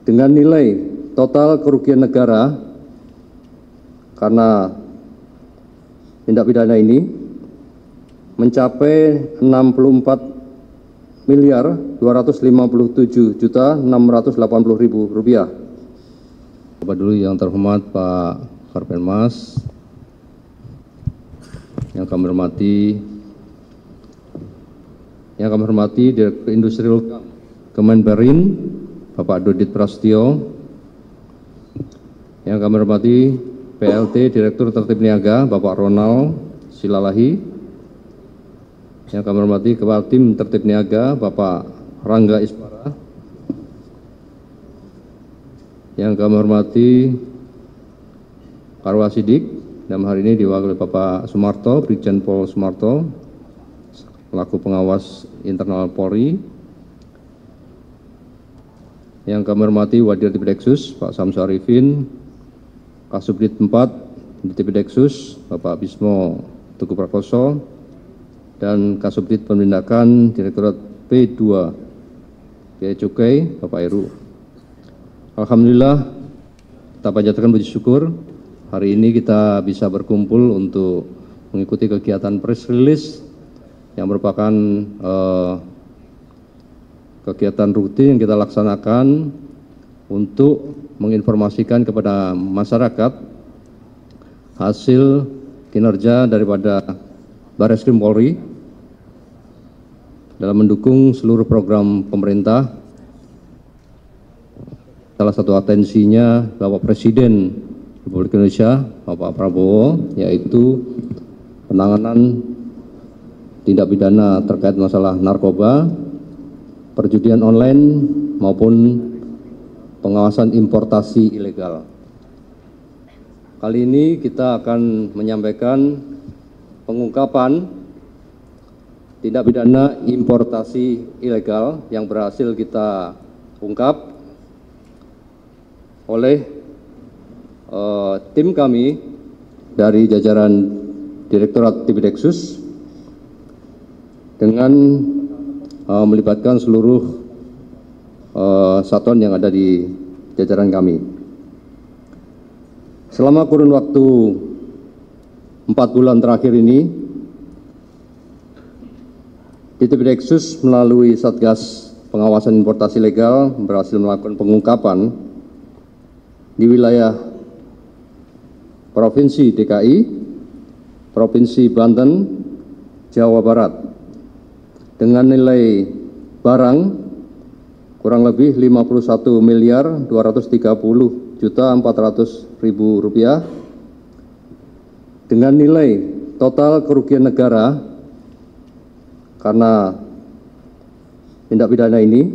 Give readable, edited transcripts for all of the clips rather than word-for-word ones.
dengan nilai total kerugian negara karena tindak pidana ini mencapai 64.257.680.000 rupiah. Bapak dulu yang terhormat Pak Karpenmas, yang kami hormati Direktur Industri Kemenperin Bapak Dodit Prasetyo, yang kami hormati PLT Direktur Tertib Niaga Bapak Ronald Silalahi, yang kami hormati Kepala Tim Tertib Niaga Bapak Rangga Isbara, yang kami hormati Karwasidik, dalam hari ini diwakili Bapak Sumarto, Brigjen Pol Sumarto, selaku pengawas internal Polri, yang kami hormati Wadir Tipideksus Pak Samsu Arifin, Kasubdit 4 Tipideksus Bapak Bismo Teguh Prakoso, dan Kasubdit Penindakan Direktorat P2 Bea Cukai Bapak Heru. Alhamdulillah, kita panjatkan puji syukur hari ini kita bisa berkumpul untuk mengikuti kegiatan press release yang merupakan kegiatan rutin yang kita laksanakan untuk menginformasikan kepada masyarakat hasil kinerja daripada Barreskrim Polri dalam mendukung seluruh program pemerintah. Salah satu atensinya Bapak Presiden Republik Indonesia, Bapak Prabowo, yaitu penanganan tindak pidana terkait masalah narkoba, perjudian online, maupun pengawasan importasi ilegal. Kali ini kita akan menyampaikan pengungkapan tindak pidana importasi ilegal yang berhasil kita ungkap oleh tim kami dari jajaran Direktorat Tipideksus dengan melibatkan seluruh satuan yang ada di jajaran kami. Selama kurun waktu 4 bulan terakhir ini, Tipideksus melalui Satgas Pengawasan Importasi Legal berhasil melakukan pengungkapan di wilayah Provinsi DKI, Provinsi Banten, Jawa Barat, dengan nilai barang kurang lebih 51.230.400.000 rupiah, dengan nilai total kerugian negara karena tindak pidana ini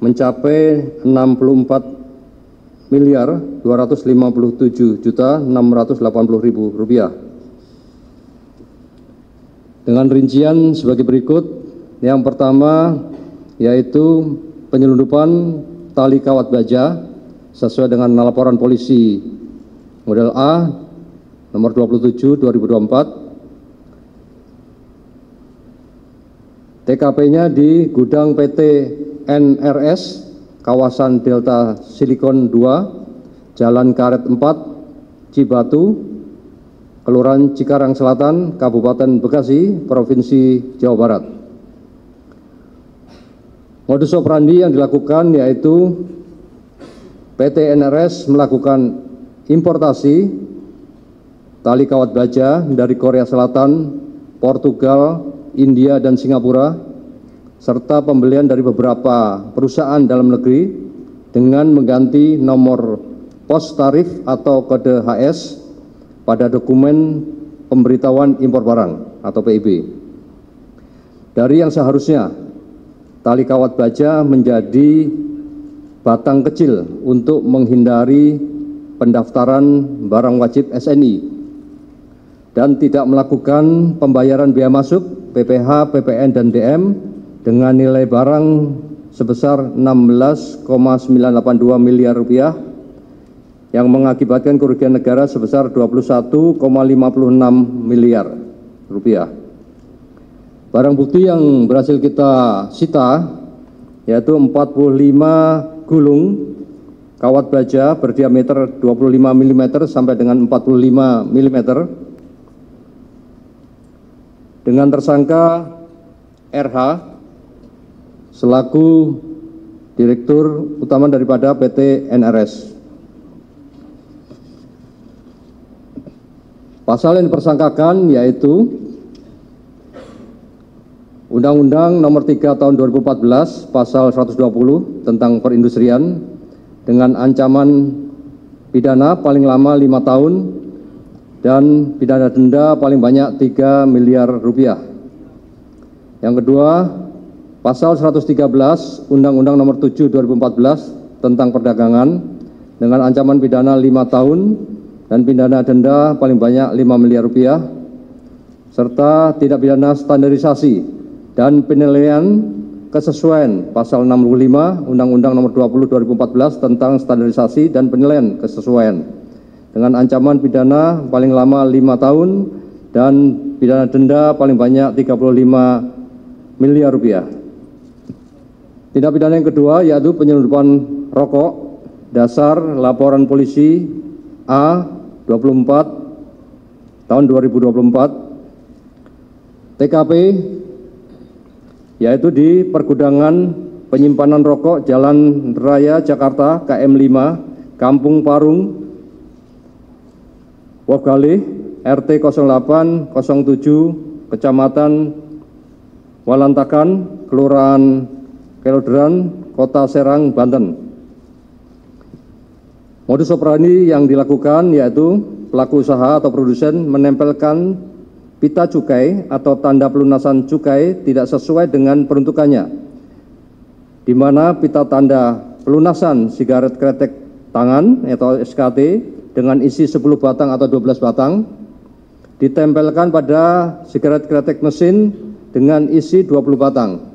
mencapai 64.257.680.000 rupiah. Dengan rincian sebagai berikut. Yang pertama yaitu penyelundupan tali kawat baja sesuai dengan laporan polisi model A nomor 27 2024. TKP-nya di gudang PT NRS kawasan Delta Silikon 2, Jalan Karet 4, Cibatu, Kelurahan Cikarang Selatan, Kabupaten Bekasi, Provinsi Jawa Barat. Modus operandi yang dilakukan yaitu PT NRS melakukan importasi tali kawat baja dari Korea Selatan, Portugal, India, dan Singapura, serta pembelian dari beberapa perusahaan dalam negeri dengan mengganti nomor pos tarif atau kode HS pada dokumen pemberitahuan impor barang atau PIB. Dari yang seharusnya tali kawat baja menjadi batang kecil untuk menghindari pendaftaran barang wajib SNI dan tidak melakukan pembayaran biaya masuk PPh, PPN, dan DM dengan nilai barang sebesar 16,982 miliar rupiah yang mengakibatkan kerugian negara sebesar 21,56 miliar rupiah. Barang bukti yang berhasil kita sita yaitu 45 gulung kawat baja berdiameter 25 mm sampai dengan 45 mm dengan tersangka RH selaku Direktur Utama daripada PT NRS. Pasal yang dipersangkakan yaitu Undang-Undang Nomor 3 Tahun 2014 Pasal 120 tentang perindustrian dengan ancaman pidana paling lama 5 tahun dan pidana denda paling banyak 3 miliar rupiah. Yang kedua, Pasal 113 Undang-Undang Nomor 7 2014 tentang perdagangan dengan ancaman pidana 5 tahun dan pidana denda paling banyak 5 miliar rupiah serta tindak pidana standarisasi dan penilaian kesesuaian Pasal 65 Undang-Undang Nomor 20 2014 tentang standarisasi dan penilaian kesesuaian dengan ancaman pidana paling lama 5 tahun dan pidana denda paling banyak 35 miliar rupiah. Tindak pidana yang kedua yaitu penyelundupan rokok dasar laporan polisi A24 tahun 2024 TKP yaitu di pergudangan penyimpanan rokok Jalan Raya Jakarta KM 5 Kampung Parung Wogalih RT 08 07 Kecamatan Walantakan Kelurahan Kelodran Kota Serang Banten. Modus operandi yang dilakukan yaitu pelaku usaha atau produsen menempelkan pita cukai atau tanda pelunasan cukai tidak sesuai dengan peruntukannya, di mana pita tanda pelunasan sigaret kretek tangan atau SKT dengan isi 10 batang atau 12 batang ditempelkan pada sigaret kretek mesin dengan isi 20 batang.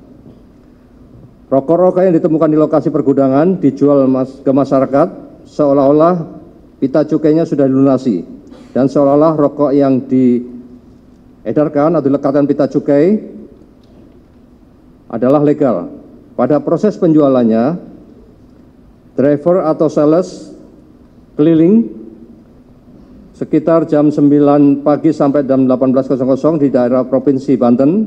Rokok-rokok yang ditemukan di lokasi pergudangan dijual ke masyarakat seolah-olah pita cukainya sudah dilunasi dan seolah-olah rokok yang diedarkan atau dilekatkan pita cukai adalah legal. Pada proses penjualannya, driver atau sales keliling sekitar jam 9 pagi sampai jam 18.00 di daerah Provinsi Banten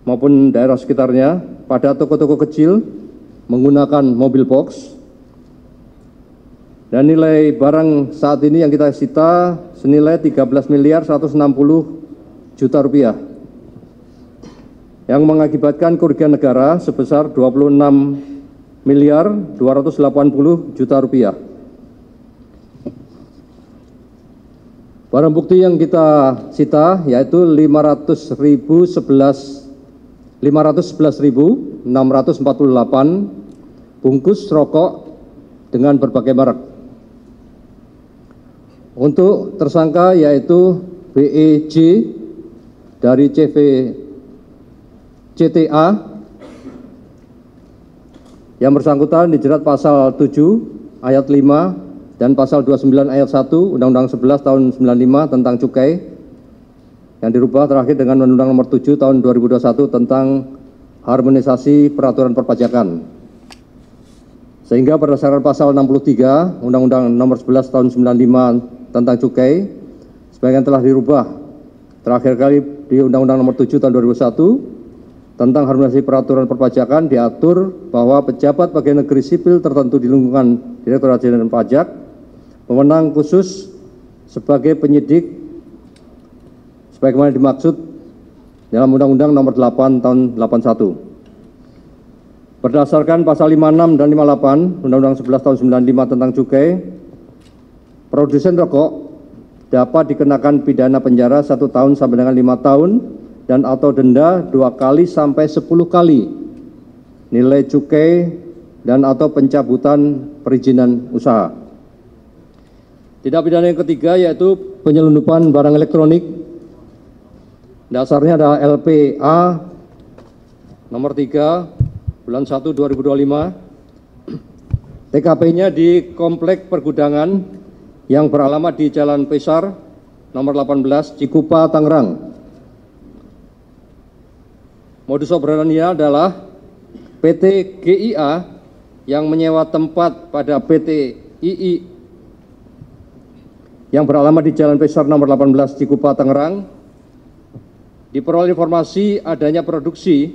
maupun daerah sekitarnya pada toko-toko kecil menggunakan mobil box. Dan nilai barang saat ini yang kita sita senilai 13 miliar 160 juta rupiah yang mengakibatkan kerugian negara sebesar 26 miliar 280 juta rupiah. Barang bukti yang kita sita yaitu 511.648 bungkus rokok dengan berbagai merek. Untuk tersangka yaitu BEJ dari CV CTA yang bersangkutan dijerat pasal 7 ayat 5 dan pasal 29 ayat 1 Undang-Undang 11 tahun 95 tentang cukai yang dirubah terakhir dengan Undang-Undang Nomor 7 tahun 2021 tentang harmonisasi peraturan perpajakan. Sehingga berdasarkan pasal 63 Undang-Undang Nomor 11 tahun 95 tentang cukai sebagian telah dirubah terakhir kali di Undang-Undang Nomor 7 tahun 2001 tentang harmonisasi peraturan perpajakan diatur bahwa pejabat pegawai negeri sipil tertentu di lingkungan Direktorat Jenderal Pajak mewenang khusus sebagai penyidik sebagaimana dimaksud dalam Undang-Undang Nomor 8 tahun 81. Berdasarkan pasal 56 dan 58 Undang-Undang 11 tahun 95 tentang cukai, produsen rokok dapat dikenakan pidana penjara 1 tahun sampai dengan 5 tahun dan atau denda 2 kali sampai 10 kali nilai cukai dan atau pencabutan perizinan usaha. Tindak pidana yang ketiga yaitu penyelundupan barang elektronik. Dasarnya adalah LPA nomor 3 bulan 1 2025. TKP-nya di Komplek Pergudangan yang beralamat di Jalan Pesar nomor 18 Cikupa, Tangerang. Modus operandinya adalah PT GIA yang menyewa tempat pada PT II yang beralamat di Jalan Pesar nomor 18 Cikupa, Tangerang, diperoleh informasi adanya produksi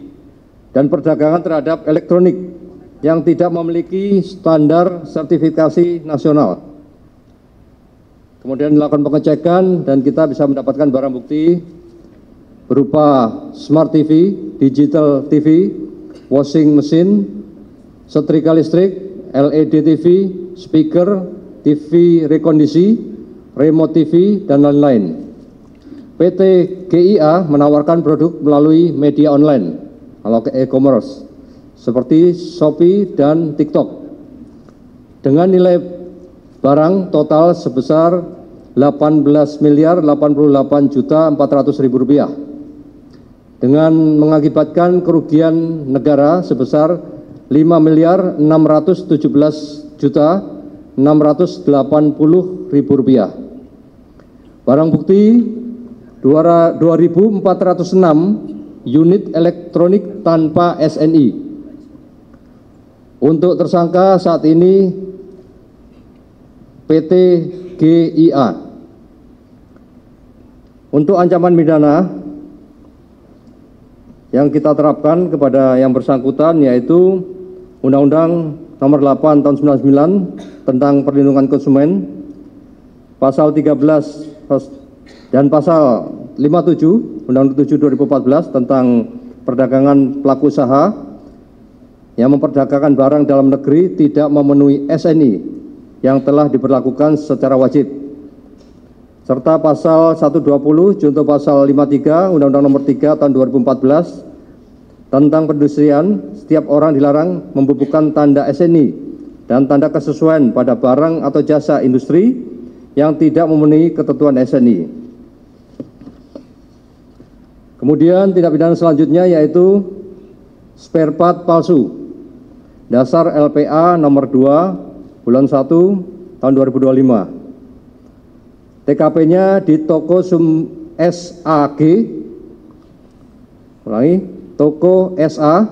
dan perdagangan terhadap elektronik yang tidak memiliki standar sertifikasi nasional. Kemudian dilakukan pengecekan dan kita bisa mendapatkan barang bukti berupa Smart TV, Digital TV, washing machine, setrika listrik, LED TV, speaker, TV rekondisi, remote TV, dan lain-lain. PT GIA menawarkan produk melalui media online atau e-commerce seperti Shopee dan TikTok dengan nilai barang total sebesar 18.088.400.000 rupiah dengan mengakibatkan kerugian negara sebesar 5.617.680.000 rupiah. Barang bukti 2.406 unit elektronik tanpa SNI. Untuk tersangka saat ini PT GIA. Untuk ancaman pidana yang kita terapkan kepada yang bersangkutan yaitu Undang-Undang Nomor 8 Tahun 99 tentang Perlindungan Konsumen, Pasal 13 dan Pasal 57 Undang-Undang 7 2014 tentang perdagangan pelaku usaha yang memperdagangkan barang dalam negeri tidak memenuhi SNI yang telah diberlakukan secara wajib, serta Pasal 120 junto Pasal 53 Undang-Undang Nomor 3 Tahun 2014 tentang perindustrian. Setiap orang dilarang membubuhkan tanda SNI dan tanda kesesuaian pada barang atau jasa industri yang tidak memenuhi ketentuan SNI. Kemudian tindak pidana selanjutnya yaitu spare part palsu. Dasar LPA nomor 2 bulan 1 tahun 2025. TKP-nya di toko SAG, toko SA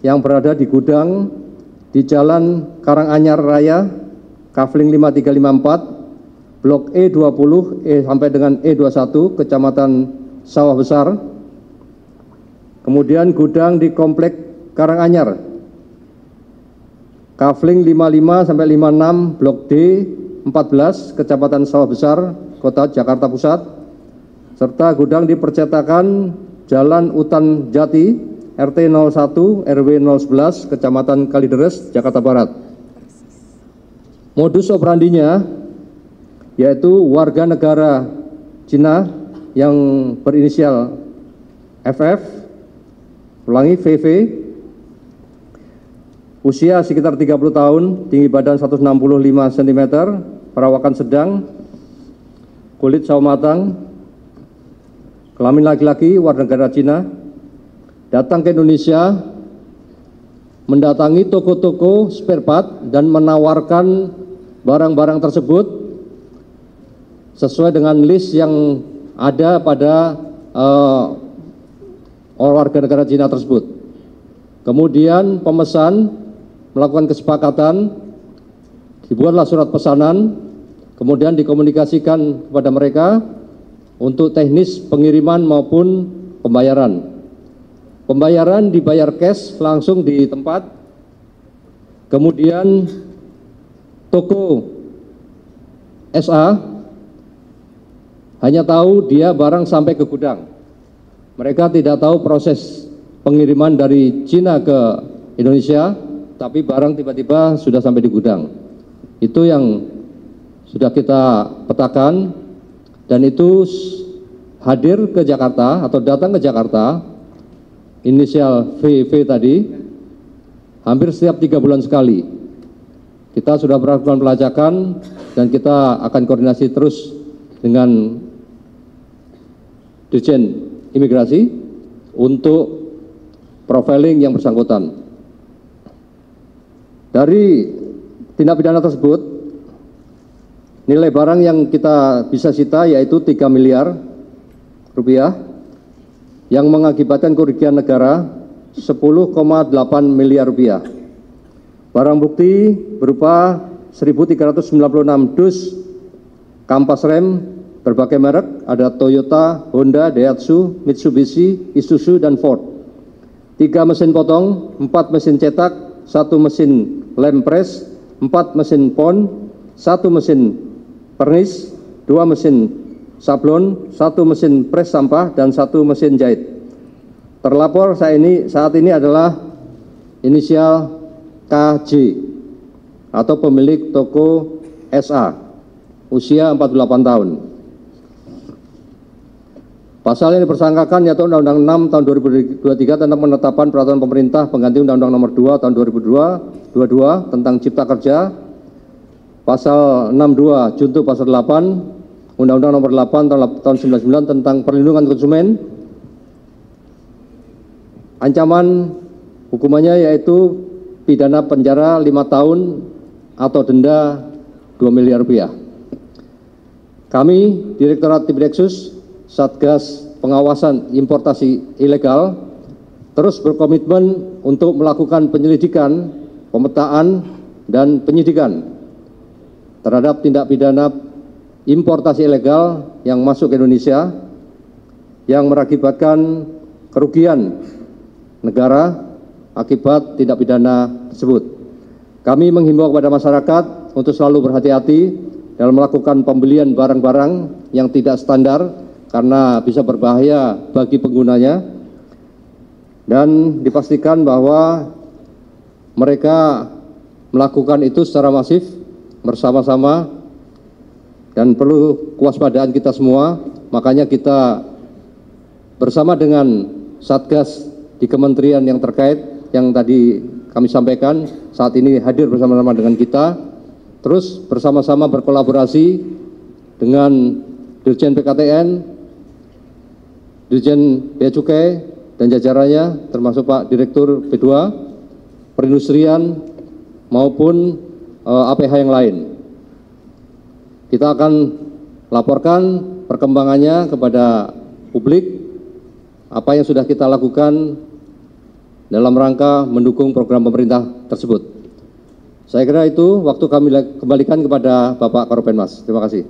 yang berada di gudang di Jalan Karanganyar Raya, Kafling 5354, Blok E20 sampai dengan E21, Kecamatan Sawah Besar. Kemudian gudang di Komplek Karanganyar, Kafling 55 sampai 56, Blok D 14, Kecamatan Sawah Besar, Kota Jakarta Pusat, serta gudang di percetakan Jalan Utan Jati, RT 01 RW 011, Kecamatan Kalideres, Jakarta Barat. Modus operandinya yaitu warga negara Cina yang berinisial FF, VV, usia sekitar 30 tahun, tinggi badan 165 cm, perawakan sedang, kulit sawo matang, kelamin laki-laki, warga negara Cina, datang ke Indonesia, mendatangi toko-toko spare part dan menawarkan barang-barang tersebut sesuai dengan list yang ada pada warga negara Cina tersebut. Kemudian pemesan melakukan kesepakatan, dibuatlah surat pesanan, kemudian dikomunikasikan kepada mereka untuk teknis pengiriman maupun pembayaran. Pembayaran dibayar cash langsung di tempat, kemudian toko SA hanya tahu dia barang sampai ke gudang. Mereka tidak tahu proses pengiriman dari Cina ke Indonesia, tapi barang tiba-tiba sudah sampai di gudang. Itu yang sudah kita petakan, dan itu hadir ke Jakarta atau datang ke Jakarta, inisial VV tadi, hampir setiap 3 bulan sekali. Kita sudah melakukan pelacakan dan kita akan koordinasi terus dengan Dirjen Imigrasi untuk profiling yang bersangkutan. Dari tindak pidana tersebut, nilai barang yang kita bisa sita yaitu 3 miliar rupiah yang mengakibatkan kerugian negara 10,8 miliar rupiah. Barang bukti berupa 1.396 dus kampas rem berbagai merek, ada Toyota, Honda, Daihatsu, Mitsubishi, Isuzu, dan Ford. 3 mesin potong, 4 mesin cetak, 1 mesin lem press, 4 mesin pon, 1 mesin pernis, 2 mesin sablon, 1 mesin pres sampah, dan 1 mesin jahit. Terlapor saat ini adalah inisial KJ atau pemilik toko SA, usia 48 tahun. Pasal yang dipersangkakan yaitu Undang-Undang 6 tahun 2023 tentang penetapan peraturan pemerintah pengganti Undang-Undang nomor 2 tahun 2022 tentang Cipta Kerja, pasal 62 junto pasal 8 Undang-Undang nomor 8 tahun 99 tentang perlindungan konsumen. Ancaman hukumannya yaitu pidana penjara 5 tahun atau denda 2 miliar rupiah. Kami, Direktorat Tipideksus, Satgas Pengawasan Importasi Ilegal, terus berkomitmen untuk melakukan penyelidikan, pemetaan, dan penyidikan terhadap tindak pidana importasi ilegal yang masuk ke Indonesia yang mengakibatkan kerugian negara akibat tindak pidana tersebut. Kami menghimbau kepada masyarakat untuk selalu berhati-hati dalam melakukan pembelian barang-barang yang tidak standar karena bisa berbahaya bagi penggunanya, dan dipastikan bahwa mereka melakukan itu secara masif bersama-sama dan perlu kewaspadaan kita semua. Makanya kita bersama dengan Satgas di kementerian yang terkait yang tadi kami sampaikan saat ini hadir bersama-sama dengan kita, terus bersama-sama berkolaborasi dengan Dirjen PKTN, Dirjen Bea Cukai dan jajarannya termasuk Pak Direktur P2, perindustrian maupun APH yang lain. Kita akan laporkan perkembangannya kepada publik apa yang sudah kita lakukan dalam rangka mendukung program pemerintah tersebut. Saya kira itu waktu kami kembalikan kepada Bapak Karopenmas. Terima kasih.